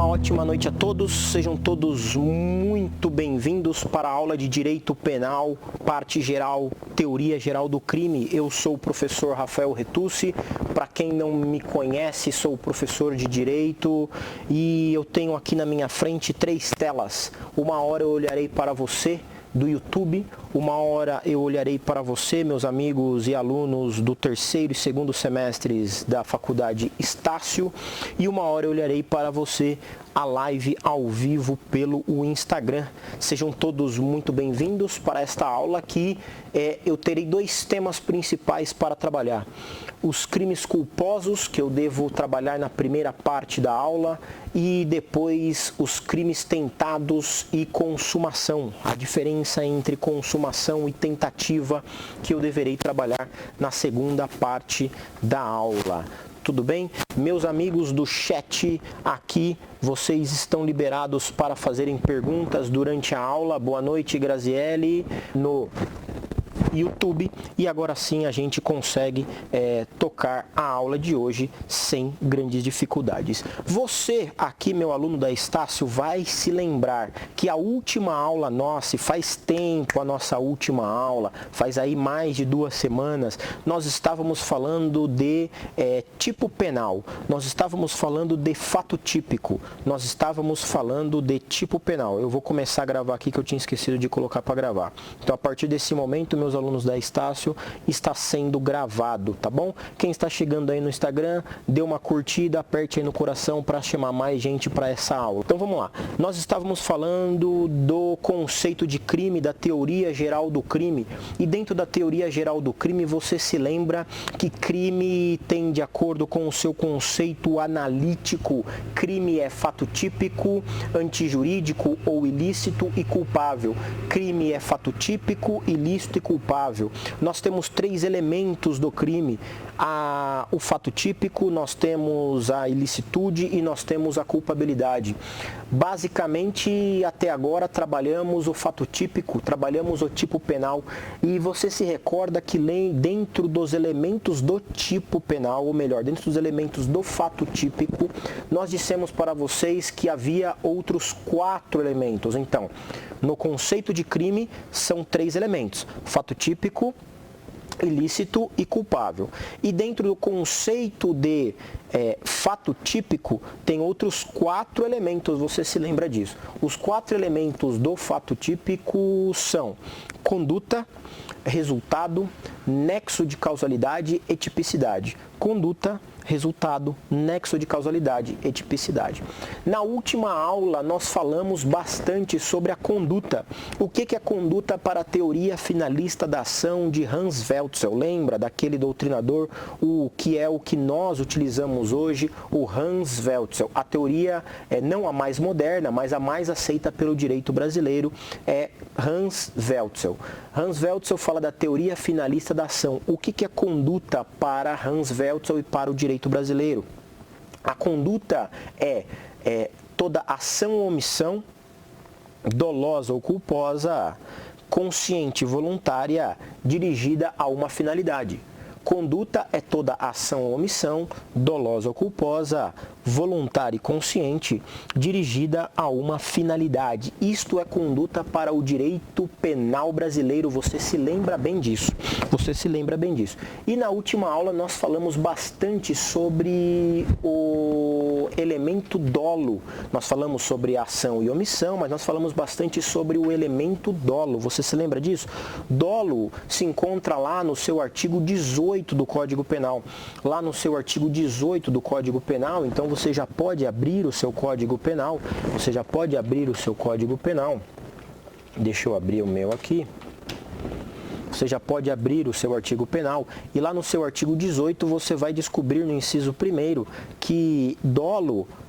ótima noite a todos, sejam todos muito bem-vindos para a aula de Direito Penal, parte geral, teoria geral do crime. Eu sou o professor Rafael Retucci, para quem não me conhece, sou professor de Direito e eu tenho aqui na minha frente 3 telas. Uma hora eu olharei para você do YouTube, uma hora eu olharei para você, meus amigos e alunos do terceiro e segundo semestres da Faculdade Estácio, e uma hora eu olharei para você a live ao vivo pelo Instagram. Sejam todos muito bem-vindos para esta aula que eu terei 2 temas principais para trabalhar. Os crimes culposos, que eu devo trabalhar na primeira parte da aula, e depois os crimes tentados e consumação. A diferença entre consumação e tentativa que eu deverei trabalhar na segunda parte da aula. Tudo bem? Meus amigos do chat aqui, vocês estão liberados para fazerem perguntas durante a aula. Boa noite, Graziele, no YouTube. E agora sim a gente consegue tocar a aula de hoje sem grandes dificuldades. Você aqui, meu aluno da Estácio, vai se lembrar que a última aula nossa, e faz tempo a nossa última aula, faz aí mais de 2 semanas, nós estávamos falando de tipo penal, nós estávamos falando de fato típico, nós estávamos falando de tipo penal. Eu vou começar a gravar aqui que eu tinha esquecido de colocar para gravar. Então a partir desse momento, meus alunos da Estácio, está sendo gravado, tá bom? Quem está chegando aí no Instagram, dê uma curtida, aperte aí no coração para chamar mais gente para essa aula. Então vamos lá. Nós estávamos falando do conceito de crime, da teoria geral do crime, e dentro da teoria geral do crime você se lembra que crime tem, de acordo com o seu conceito analítico, crime é fato típico, antijurídico ou ilícito e culpável. Crime é fato típico, ilícito e culpável. Nós temos 3 elementos do crime: o fato típico, nós temos a ilicitude e nós temos a culpabilidade. Basicamente, até agora trabalhamos o fato típico, trabalhamos o tipo penal, e você se recorda que dentro dos elementos do tipo penal, ou melhor, dentro dos elementos do fato típico, nós dissemos para vocês que havia outros 4 elementos. Então, no conceito de crime, são 3 elementos: fato típico, ilícito e culpável. E dentro do conceito de fato típico, tem outros 4 elementos, você se lembra disso. Os 4 elementos do fato típico são conduta, resultado, nexo de causalidade e tipicidade. Conduta, resultado, nexo de causalidade e tipicidade. Na última aula, nós falamos bastante sobre a conduta. O que é conduta para a teoria finalista da ação de Hans Welzel? Lembra daquele doutrinador, o que é o que nós utilizamos hoje, o Hans Welzel. A teoria não a mais moderna, mas a mais aceita pelo direito brasileiro, é Hans Welzel. Hans Welzel fala da teoria finalista da ação. O que é conduta para Hans Welzel e para o direito brasileiro? A conduta é toda ação ou omissão, dolosa ou culposa, consciente e voluntária, dirigida a uma finalidade. Conduta é toda ação ou omissão, dolosa ou culposa, voluntária e consciente, dirigida a uma finalidade. Isto é conduta para o direito penal brasileiro. Você se lembra bem disso. Você se lembra bem disso. E na última aula nós falamos bastante sobre o elemento dolo. Nós falamos sobre ação e omissão, mas nós falamos bastante sobre o elemento dolo. Você se lembra disso? Dolo se encontra lá no seu artigo 18 do Código Penal. Lá no seu artigo 18 do Código Penal, então você já pode abrir o seu Código Penal. Você já pode abrir o seu Código Penal. Deixa eu abrir o meu aqui. Você já pode abrir o seu artigo penal e lá no seu artigo 18 você vai descobrir no inciso 1º que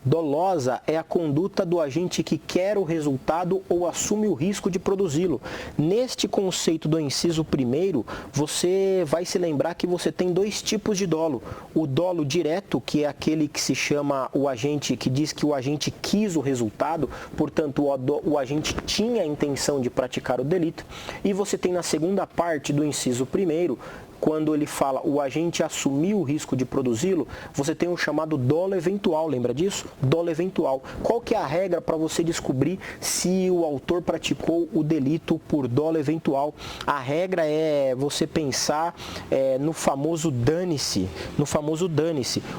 dolosa é a conduta do agente que quer o resultado ou assume o risco de produzi-lo. Neste conceito do inciso 1º, você vai se lembrar que você tem 2 tipos de dolo. O dolo direto, que é aquele que se chama o agente, que diz que o agente quis o resultado, portanto o agente tinha a intenção de praticar o delito. E você tem na segunda parte do inciso 1º quando ele fala o agente assumiu o risco de produzi-lo, você tem o chamado dolo eventual, lembra disso? Dolo eventual. Qual que é a regra para você descobrir se o autor praticou o delito por dolo eventual? A regra é você pensar no famoso dane-se,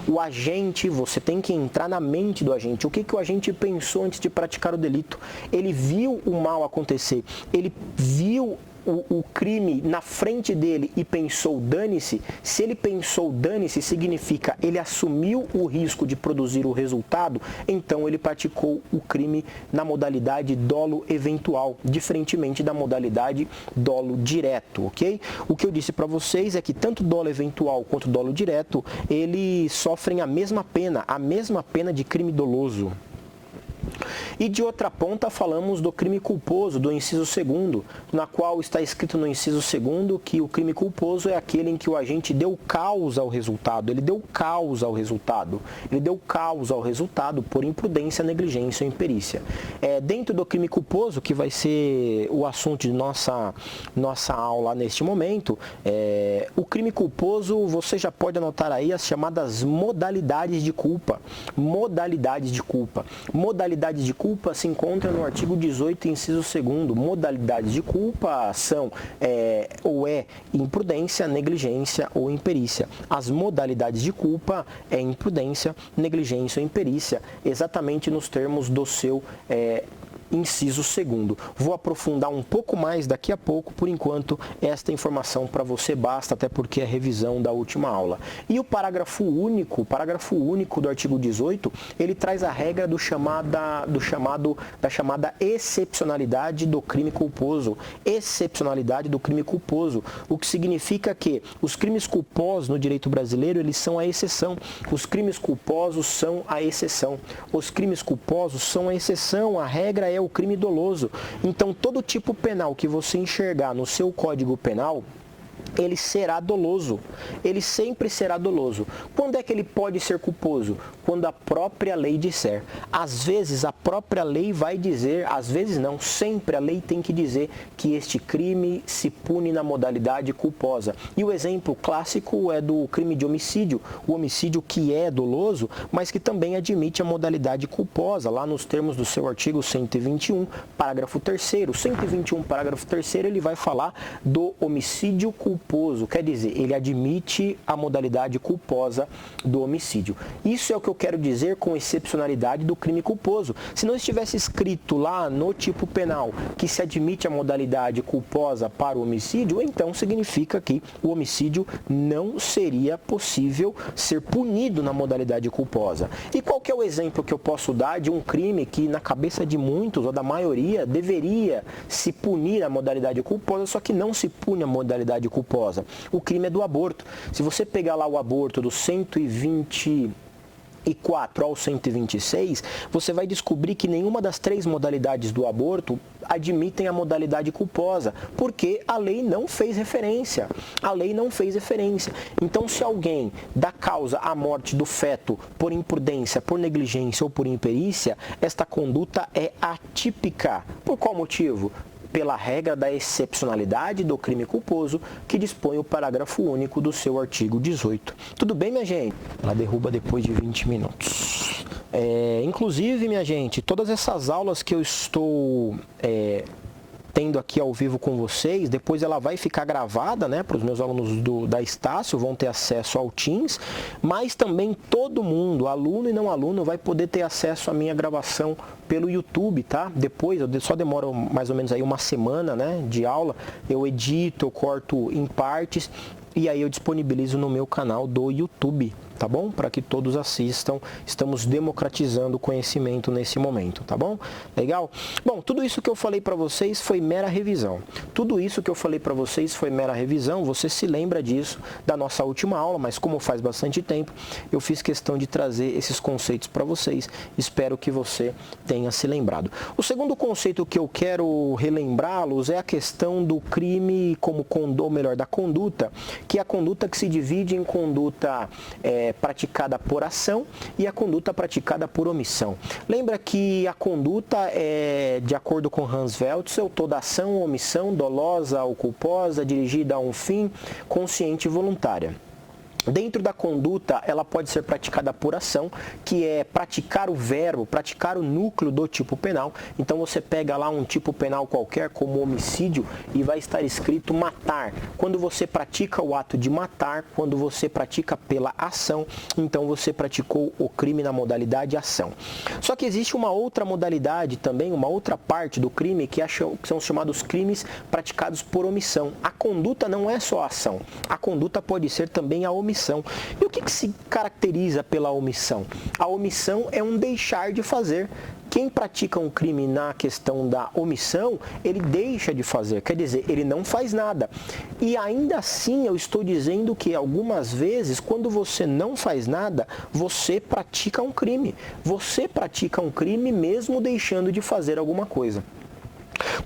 O agente, você tem que entrar na mente do agente. O que o agente pensou antes de praticar o delito? Ele viu o mal acontecer, ele viu o crime na frente dele e pensou dane-se. Se ele pensou dane-se, significa ele assumiu o risco de produzir o resultado, então ele praticou o crime na modalidade dolo eventual, diferentemente da modalidade dolo direto, ok? O que eu disse para vocês é que tanto dolo eventual quanto dolo direto, eles sofrem a mesma pena de crime doloso. E de outra ponta falamos do crime culposo, do inciso 2º, na qual está escrito no inciso 2º que o crime culposo é aquele em que o agente deu causa ao resultado, ele deu causa ao resultado por imprudência, negligência ou imperícia. Dentro do crime culposo, que vai ser o assunto de nossa aula neste momento, o crime culposo, você já pode anotar aí as chamadas modalidades de culpa. Modalidades de culpa se encontra no artigo 18, inciso 2º. Modalidades de culpa são ou imprudência, negligência ou imperícia. As modalidades de culpa é imprudência, negligência ou imperícia, exatamente nos termos do seu inciso 2º. Vou aprofundar um pouco mais daqui a pouco, por enquanto esta informação para você basta, até porque é revisão da última aula. E o parágrafo único do artigo 18, ele traz a regra da chamada excepcionalidade do crime culposo. Excepcionalidade do crime culposo, o que significa que os crimes culposos no direito brasileiro, eles são a exceção. Os crimes culposos são a exceção. Os crimes culposos são a exceção, a regra é o crime doloso. Então, todo tipo penal que você enxergar no seu Código Penal, ele será doloso. Ele sempre será doloso. Quando é que ele pode ser culposo? Quando a própria lei disser. Às vezes a própria lei vai dizer, às vezes não, sempre a lei tem que dizer que este crime se pune na modalidade culposa. E o exemplo clássico é do crime de homicídio, o homicídio que é doloso, mas que também admite a modalidade culposa, lá nos termos do seu artigo 121, parágrafo 3º. 121, parágrafo 3º, ele vai falar do homicídio culposo, quer dizer, ele admite a modalidade culposa do homicídio. Isso é o que eu quero dizer com excepcionalidade do crime culposo. Se não estivesse escrito lá no tipo penal que se admite a modalidade culposa para o homicídio, então significa que o homicídio não seria possível ser punido na modalidade culposa. E qual que é o exemplo que eu posso dar de um crime que na cabeça de muitos ou da maioria deveria se punir a modalidade culposa, só que não se pune a modalidade culposa? O crime é do aborto. Se você pegar lá o aborto do 124 ao 126, você vai descobrir que nenhuma das 3 modalidades do aborto admitem a modalidade culposa, porque a lei não fez referência. Então, se alguém dá causa à morte do feto por imprudência, por negligência ou por imperícia, esta conduta é atípica. Por qual motivo? Pela regra da excepcionalidade do crime culposo que dispõe o parágrafo único do seu artigo 18. Tudo bem, minha gente? Ela derruba depois de 20 minutos. Inclusive, minha gente, todas essas aulas que eu estou tendo aqui ao vivo com vocês, depois ela vai ficar gravada, né, para os meus alunos da Estácio, vão ter acesso ao Teams, mas também todo mundo, aluno e não aluno, vai poder ter acesso à minha gravação pelo YouTube, tá? Depois, eu só demoro mais ou menos aí uma semana, né, de aula, eu edito, eu corto em partes, e aí eu disponibilizo no meu canal do YouTube, tá bom? Para que todos assistam. Estamos democratizando o conhecimento nesse momento, tá bom? Legal? Bom, tudo isso que eu falei para vocês foi mera revisão. Você se lembra disso da nossa última aula, mas como faz bastante tempo, eu fiz questão de trazer esses conceitos para vocês. Espero que você tenha se lembrado. O segundo conceito que eu quero relembrá-los é a questão do crime como da conduta que é a conduta que se divide em conduta praticada por ação e a conduta praticada por omissão. Lembra que a conduta é, de acordo com Hans Welzel, toda ação ou omissão dolosa ou culposa, dirigida a um fim, consciente e voluntária. Dentro da conduta, ela pode ser praticada por ação, que é praticar o verbo, praticar o núcleo do tipo penal. Então você pega lá um tipo penal qualquer, como homicídio, e vai estar escrito matar. Quando você pratica o ato de matar, quando você pratica pela ação, então você praticou o crime na modalidade ação. Só que existe uma outra modalidade também, uma outra parte do crime, que são os chamados crimes praticados por omissão. A conduta não é só a ação, a conduta pode ser também a omissão. E o que se caracteriza pela omissão? A omissão é um deixar de fazer. Quem pratica um crime na questão da omissão, ele deixa de fazer, quer dizer, ele não faz nada. E ainda assim eu estou dizendo que algumas vezes, quando você não faz nada, você pratica um crime. Você pratica um crime mesmo deixando de fazer alguma coisa.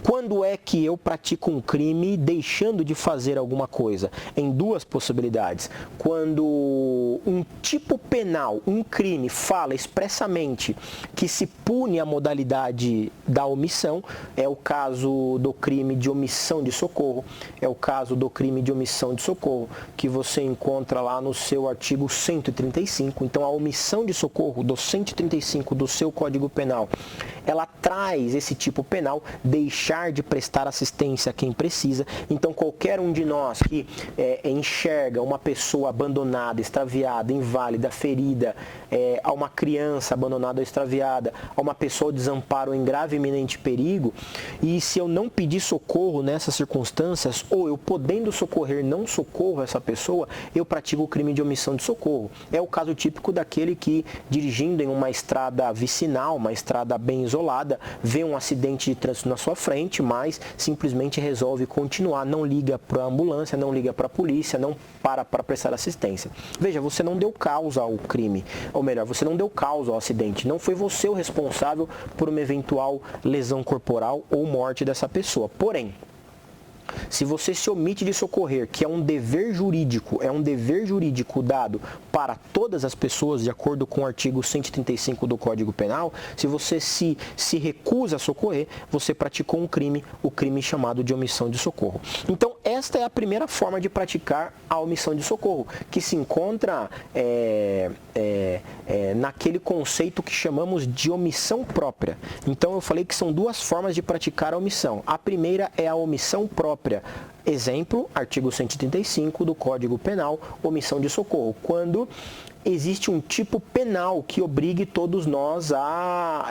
Quando é que eu pratico um crime deixando de fazer alguma coisa? Em duas possibilidades. Quando um tipo penal, um crime, fala expressamente que se pune a modalidade da omissão, é o caso do crime de omissão de socorro, é o caso do crime de omissão de socorro, que você encontra lá no seu artigo 135. Então, a omissão de socorro do 135 do seu Código Penal, ela traz esse tipo penal, deixar de prestar assistência a quem precisa. Então, qualquer um de nós que enxerga uma pessoa abandonada, extraviada, inválida, ferida, a uma criança abandonada ou extraviada, a uma pessoa de desamparo em grave e iminente perigo, e se eu não pedir socorro nessas circunstâncias, ou eu podendo socorrer não socorro essa pessoa, eu pratico o crime de omissão de socorro. É o caso típico daquele que, dirigindo em uma estrada vicinal, uma estrada bem isolada, vê um acidente de trânsito na sua frente, mas simplesmente resolve continuar, não liga para a ambulância, não liga para a polícia, não para prestar assistência. Veja, você não deu causa ao crime, ou melhor, você não deu causa ao acidente, não foi você o responsável por uma eventual lesão corporal ou morte dessa pessoa. Porém, se você se omite de socorrer, que é um dever jurídico dado para todas as pessoas, de acordo com o artigo 135 do Código Penal, se você se recusa a socorrer, você praticou um crime, o crime chamado de omissão de socorro. Então, esta é a primeira forma de praticar a omissão de socorro, que se encontra naquele conceito que chamamos de omissão própria. Então, eu falei que são duas formas de praticar a omissão. A primeira é a omissão própria. Exemplo, artigo 135 do Código Penal, omissão de socorro. Quando existe um tipo penal que obrigue todos nós a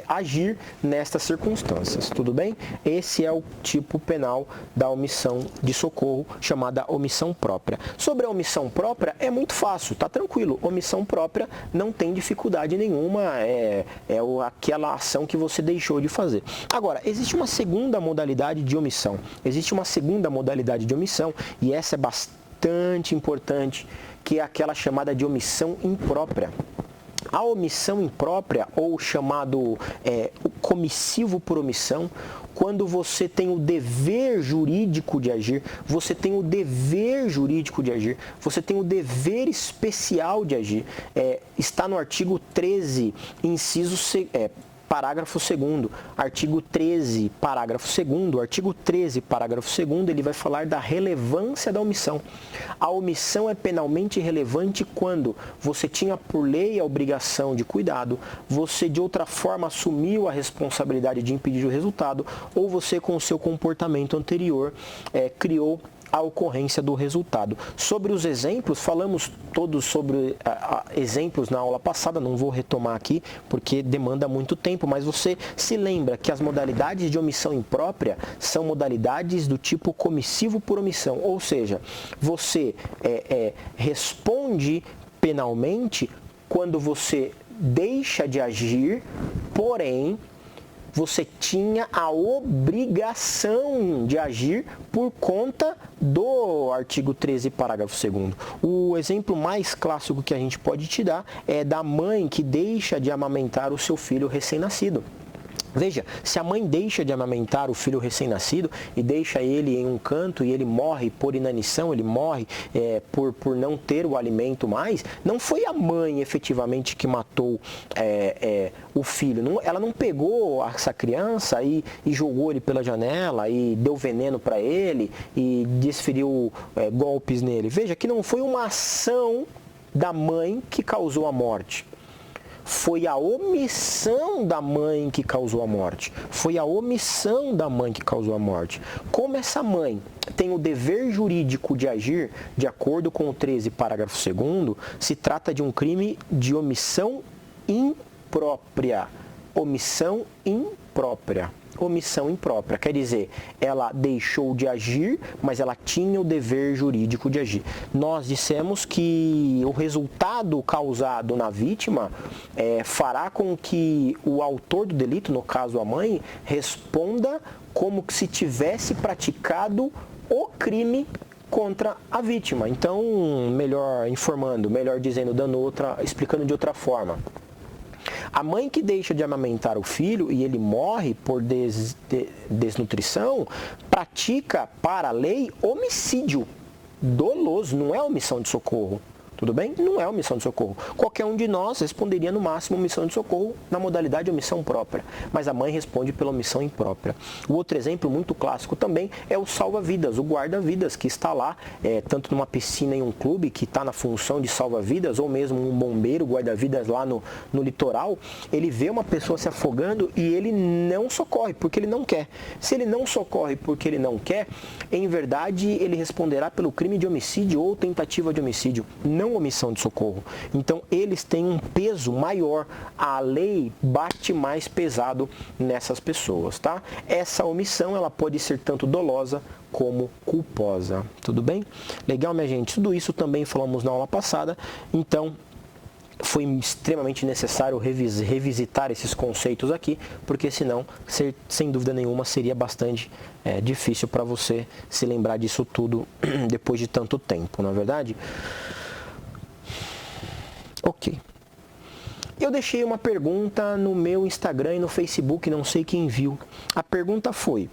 agir nestas circunstâncias, tudo bem? Esse é o tipo penal da omissão de socorro, chamada omissão própria. Sobre a omissão própria, é muito fácil, tá tranquilo. Omissão própria não tem dificuldade nenhuma, aquela ação que você deixou de fazer. Agora, existe uma segunda modalidade de omissão. E essa é bastante importante, que é aquela chamada de omissão imprópria. A omissão imprópria, ou chamado o comissivo por omissão, quando você tem o dever jurídico de agir, você tem o dever especial de agir. Está no artigo 13, parágrafo 2º, artigo 13, parágrafo 2º, artigo 13, parágrafo 2º, ele vai falar da relevância da omissão. A omissão é penalmente relevante quando você tinha por lei a obrigação de cuidado, você de outra forma assumiu a responsabilidade de impedir o resultado, ou você com o seu comportamento anterior criou a ocorrência do resultado. Sobre os exemplos, falamos todos sobre exemplos na aula passada, não vou retomar aqui porque demanda muito tempo, mas você se lembra que as modalidades de omissão imprópria são modalidades do tipo comissivo por omissão, ou seja, você responde penalmente quando você deixa de agir, porém você tinha a obrigação de agir por conta do artigo 13, parágrafo 2º. O exemplo mais clássico que a gente pode te dar é da mãe que deixa de amamentar o seu filho recém-nascido. Veja, se a mãe deixa de amamentar o filho recém-nascido e deixa ele em um canto e ele morre por inanição, ele morre por não ter o alimento mais, não foi a mãe efetivamente que matou o filho. Ela não pegou essa criança e jogou ele pela janela e deu veneno para ele e desferiu golpes nele. Veja que não foi uma ação da mãe que causou a morte. Foi a omissão da mãe que causou a morte. Foi a omissão da mãe que causou a morte. Como essa mãe tem o dever jurídico de agir, de acordo com o 13, parágrafo 2º, se trata de um crime de omissão imprópria. Omissão imprópria. Omissão imprópria, quer dizer, ela deixou de agir, mas ela tinha o dever jurídico de agir. Nós dissemos que o resultado causado na vítima fará com que o autor do delito, no caso a mãe, responda como se tivesse praticado o crime contra a vítima. Então, melhor informando, melhor dizendo, explicando de outra forma. A mãe que deixa de amamentar o filho e ele morre por desnutrição, pratica para a lei homicídio doloso, não é omissão de socorro. Tudo bem? Não é omissão de socorro. Qualquer um de nós responderia no máximo omissão de socorro na modalidade omissão própria, mas a mãe responde pela omissão imprópria. O outro exemplo muito clássico também é o salva-vidas, o guarda-vidas, que está lá, tanto numa piscina em um clube, que está na função de salva-vidas, ou mesmo um bombeiro, guarda-vidas lá no litoral, ele vê uma pessoa se afogando e ele não socorre, porque ele não quer. Se ele não socorre porque ele não quer, em verdade ele responderá pelo crime de homicídio ou tentativa de homicídio, não omissão de socorro. Então, eles têm um peso maior, a lei bate mais pesado nessas pessoas, tá? Essa omissão, ela pode ser tanto dolosa como culposa, tudo bem? Legal, minha gente? Tudo isso também falamos na aula passada, então foi extremamente necessário revisitar esses conceitos aqui, porque senão, sem dúvida nenhuma, seria bastante difícil para você se lembrar disso tudo depois de tanto tempo, não é verdade? Ok. Eu deixei uma pergunta no meu Instagram e no Facebook, não sei quem viu. A pergunta foi: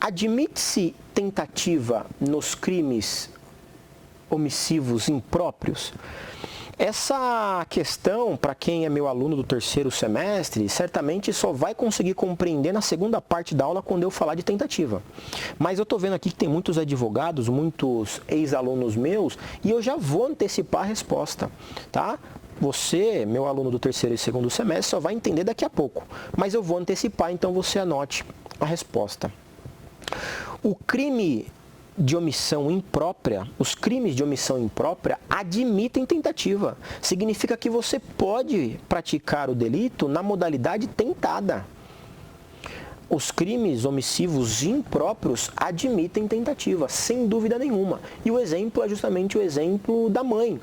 admite-se tentativa nos crimes omissivos impróprios? Essa questão, para quem é meu aluno do 3º semestre, certamente só vai conseguir compreender na segunda parte da aula quando eu falar de tentativa. Mas eu estou vendo aqui que tem muitos advogados, muitos ex-alunos meus, e eu já vou antecipar a resposta, tá? Você, meu aluno do 3º e 2º semestre, só vai entender daqui a pouco. Mas eu vou antecipar, então você anote a resposta. O crime de omissão imprópria, os crimes de omissão imprópria admitem tentativa. Significa que você pode praticar o delito na modalidade tentada. Os crimes omissivos impróprios admitem tentativa, sem dúvida nenhuma. E o exemplo é justamente o exemplo da mãe.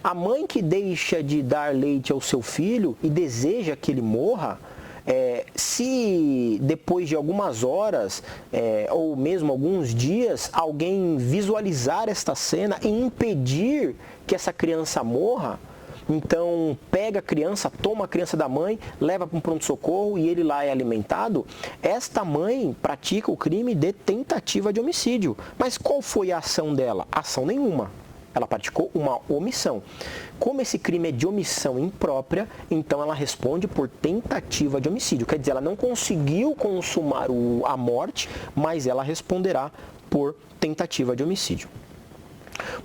A mãe que deixa de dar leite ao seu filho e deseja que ele morra, se depois de algumas horas ou mesmo alguns dias alguém visualizar esta cena e impedir que essa criança morra, então pega a criança, toma a criança da mãe, leva para um pronto-socorro e ele lá é alimentado, esta mãe pratica o crime de tentativa de homicídio. Mas qual foi a ação dela? Ação nenhuma. Ela praticou uma omissão. Como esse crime é de omissão imprópria, então ela responde por tentativa de homicídio. Quer dizer, ela não conseguiu consumar a morte, mas ela responderá por tentativa de homicídio.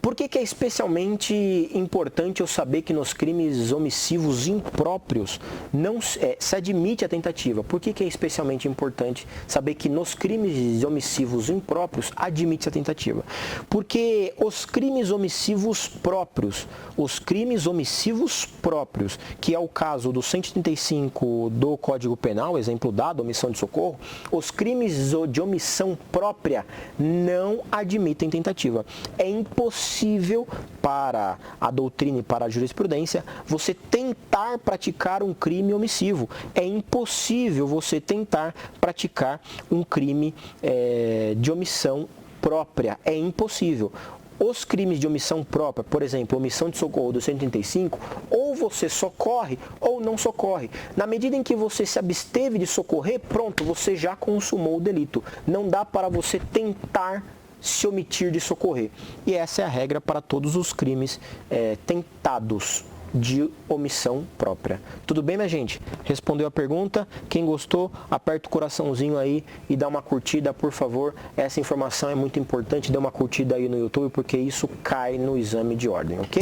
Por que é especialmente importante eu saber que nos crimes omissivos impróprios não se admite a tentativa? Por que é especialmente importante saber que nos crimes omissivos impróprios admite a tentativa? Porque os crimes omissivos próprios, que é o caso do 135 do Código Penal, exemplo dado, omissão de socorro, os crimes de omissão própria não admitem tentativa. É impossível para a doutrina e para a jurisprudência você tentar praticar um crime omissivo. É impossível você tentar praticar um crime de omissão própria. É impossível. os crimes de omissão própria, por exemplo, omissão de socorro do 135, ou você socorre ou não socorre. Na medida em que você se absteve de socorrer, pronto, você já consumou o delito. Não dá para você tentar se omitir de socorrer. E essa é a regra para todos os crimes tentados de omissão própria. Tudo bem, minha gente? Respondeu a pergunta? Quem gostou, aperta o coraçãozinho aí e dá uma curtida, por favor. Essa informação é muito importante. Dê uma curtida aí no YouTube, porque isso cai no exame de ordem, ok?